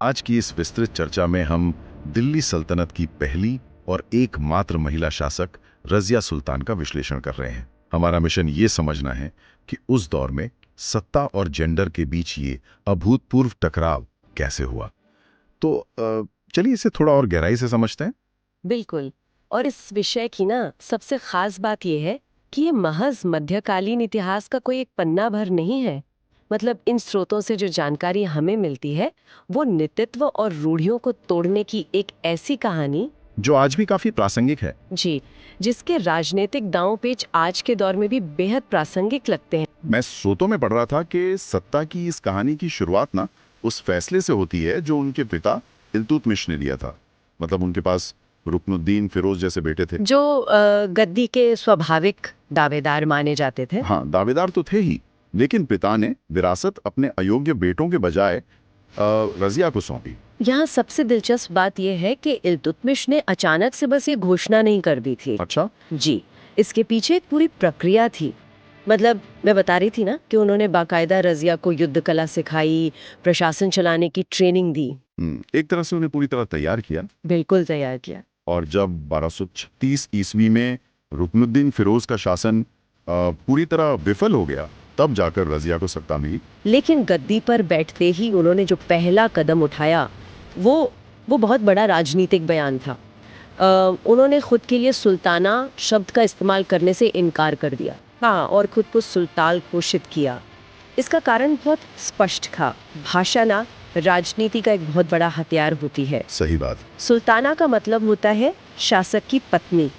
आज की इस विस्तृत चर्चा में हम दिल्ली सल्तनत की पहली और एकमात्र महिला शासक रज़िया सुल्तान का विश्लेषण कर रहे हैं। हमारा मिशन ये समझना है कि उस दौर में सत्ता और जेंडर के बीच ये अभूतपूर्व टकराव कैसे हुआ। तो चलिए इसे थोड़ा और गहराई से समझते हैं। बिल्कुल। और इस विषय की ना सबसे खास बात यह है कि ये महज मध्यकालीन इतिहास का कोई एक पन्ना भर नहीं है। मतलब इन स्रोतों से जो जानकारी हमें मिलती है वो नेतृत्व और रूढ़ियों को तोड़ने की एक ऐसी कहानी, जो आज भी काफी प्रासंगिक है। जी, जिसके राजनीतिक दांव पेच आज के दौर में भी बेहद प्रासंगिक लगते हैं। मैं स्रोतों में पढ़ रहा था कि सत्ता की इस कहानी की शुरुआत ना उस फैसले से होती है जो उनके पिता इल्तुतमिश ने लिया था। मतलब उनके पास रुकनुद्दीन फिरोज जैसे बेटे थे जो गद्दी के स्वाभाविक दावेदार माने जाते थे। हाँ, दावेदार तो थे ही, लेकिन पिता ने विरासत अपने अयोग्य बेटों के बजाय रजिया को सौंपी। यहाँ सबसे दिलचस्प बात यह है कि इल्तुतमिश ने अचानक से बस ये घोषणा नहीं कर दी थी। अच्छा। जी, इसके पीछे एक पूरी प्रक्रिया थी। मतलब मैं बता रही थी ना कि उन्होंने बाकायदा रजिया को युद्ध कला सिखाई, प्रशासन चलाने की ट्रेनिंग दी। एक तरह से उन्हें पूरी तरह तैयार किया। बिल्कुल तैयार किया। और जब 1236 ईस्वी में रुकनुद्दीन फिरोज का शासन पूरी तरह विफल हो गया, तब जाकर रजिया को सत्ता मिली। लेकिन गद्दी पर बैठते ही उन्होंने जो पहला कदम उठाया वो बहुत बड़ा राजनीतिक बयान था। उन्होंने खुद के लिए सुल्ताना शब्द का इस्तेमाल करने से इनकार कर दिया। हाँ, और खुद को सुल्तान घोषित किया। इसका कारण बहुत स्पष्ट था। भाषा ना राजनीति का एक बहुत बड़ा हथियार होती है। सही बात। सुल्ताना का मतलब होता है शासक की पत्नी।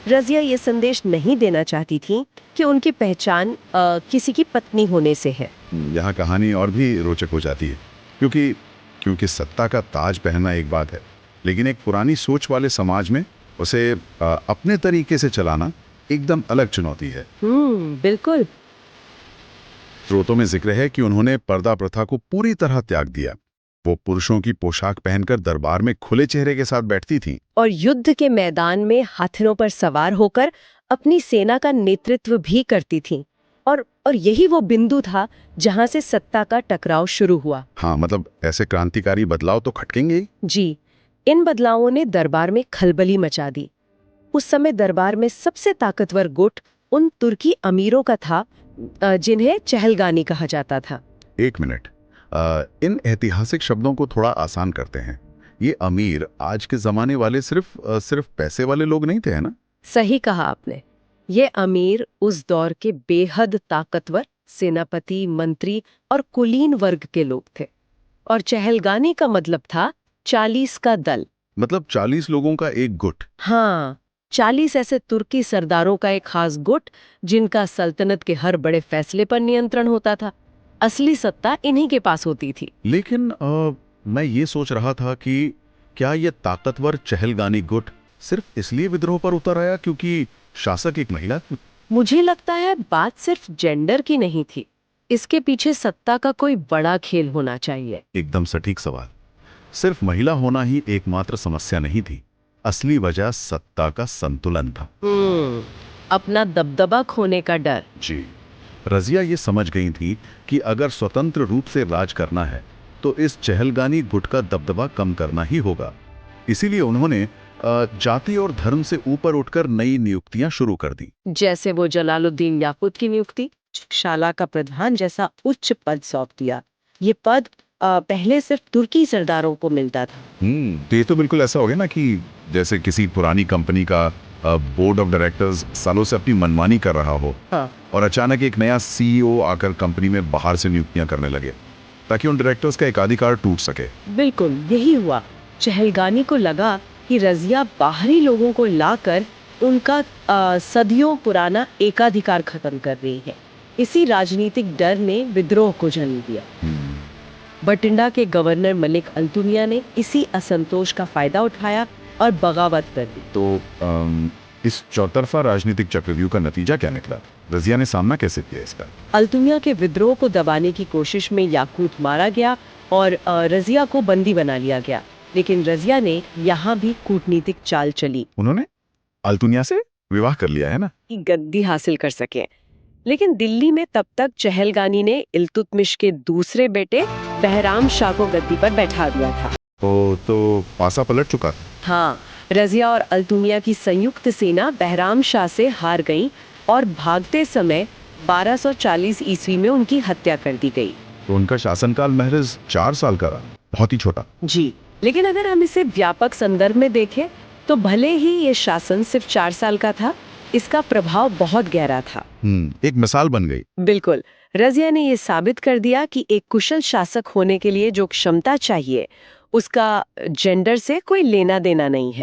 रजिया ये संदेश नहीं देना चाहती थी कि उनकी पहचान किसी की पत्नी होने से है। यहाँ कहानी और भी रोचक हो जाती है, क्योंकि क्योंकि सत्ता का ताज पहनना एक बात है, लेकिन एक पुरानी सोच वाले समाज में उसे अपने तरीके से चलाना एकदम अलग चुनौती है। बिल्कुल। स्रोतों में जिक्र है कि उन्होंने पर्दा प्रथा को पूरी तरह त्याग दिया। वो पुरुषों की पोशाक पहनकर दरबार में खुले चेहरे के साथ बैठती थीं। और युद्ध के मैदान में हाथियों पर सवार होकर अपनी सेना का नेतृत्व भी करती थीं। और यही वो बिंदु था जहां से सत्ता का टकराव शुरू हुआ। हाँ, मतलब ऐसे क्रांतिकारी बदलाव तो खटकेंगे ही। जी, इन बदलावों ने दरबार में खलबली मचा दी। उस समय दरबार में सबसे ताकतवर गुट उन तुर्की अमीरों का था जिन्हें चहलगानी कहा जाता था। एक मिनट, इन ऐतिहासिक शब्दों को थोड़ा आसान करते हैं। ये अमीर आज के जमाने वाले सिर्फ पैसे वाले लोग नहीं थे, है ना? सही कहा आपने। ये अमीर उस दौर के बेहद ताकतवर सेनापति, मंत्री और कुलीन वर्ग के लोग थे। और चहलगानी का मतलब था 40 का दल। मतलब 40 लोगों का एक गुट। हाँ, 40 ऐसे तुर्की सरदारों का एक खास गुट जिनका सल्तनत के हर बड़े फैसले पर नियंत्रण होता था। असली सत्ता इन्हीं के पास होती थी। लेकिन मैं ये सोच रहा था कि क्या ये ताकतवर चहलगानी गुट सिर्फ इसलिए विद्रोह पर उतर आया क्योंकि शासक एक महिला थी? मुझे लगता है बात सिर्फ जेंडर की नहीं थी। इसके पीछे सत्ता का कोई बड़ा खेल होना चाहिए। एकदम सटीक सवाल। सिर्फ महिला होना ही एकमात्र समस्या नहीं थी। असली वजह सत्ता का संतुलन था। अपना दबदबा खोने का डर। जी। रजिया ये समझ गई थी कि अगर स्वतंत्र रूप से राज करना है तो इस चहलगानी गुट का दबदबा कम करना ही होगा। इसीलिए उन्होंने जाति और धर्म से ऊपर उठकर नई नियुक्तियां शुरू कर दी। जैसे वो जलालुद्दीन याकूत की नियुक्ति, शाला का प्रधान जैसा उच्च पद सौंप दिया। ये पद पहले सिर्फ तुर्की सरदारों को मिलता था। तो ये तो बिल्कुल ऐसा हो गया ना कि जैसे किसी पुरानी कंपनी का बोर्ड ऑफ डायरेक्टर्स सालों से अपनी मनमानी कर रहा हो। हाँ। और अचानक एक नया सीईओ आकर कंपनी में बाहर से नियुक्तियां करने लगे ताकि उन डायरेक्टर्स का एकाधिकार टूट सके। बिल्कुल यही हुआ। चहलगानी को लगा कि रजिया बाहरी लोगों को लाकर उनका सदियों पुराना एकाधिकार खत्म कर रही है। इसी राजनीतिक डर ने विद्रोह को जन्म दिया। बठिंडा के गवर्नर मलिक अल्तुनिया ने इसी असंतोष का फायदा उठाया और बगावत कर दी। तो इस चौतरफा राजनीतिक चक्रव्यूह का नतीजा क्या निकला? रजिया ने सामना कैसे किया इसका? अल्तुनिया के विद्रोह को दबाने की कोशिश में याकूत मारा गया और रजिया को बंदी बना लिया गया। लेकिन रजिया ने यहाँ भी कूटनीतिक चाल चली। उन्होंने अल्तुनिया से विवाह कर लिया, है ना? कि गद्दी हासिल कर सके। लेकिन दिल्ली में तब तक चहलगानी ने इल्तुतमिश के दूसरे बेटे बहराम शाह को गद्दी पर बैठा दिया था। तो पासा पलट चुका। हाँ, रजिया और अल्तुमिया की संयुक्त सेना बहराम शाह से हार गई और भागते समय 1240 ईस्वी में उनकी हत्या कर दी गई। तो उनका शासनकाल महज 4 साल का रहा, बहुत ही छोटा। जी, लेकिन अगर हम इसे व्यापक संदर्भ में देखें तो भले ही ये शासन सिर्फ 4 साल का था, इसका प्रभाव बहुत गहरा था। एक मिसाल बन गई। बिल्कुल, रजिया ने ये साबित कर दिया कि एक कुशल शासक होने के लिए जो क्षमता चाहिए, उसका जेंडर से कोई लेना देना नहीं है।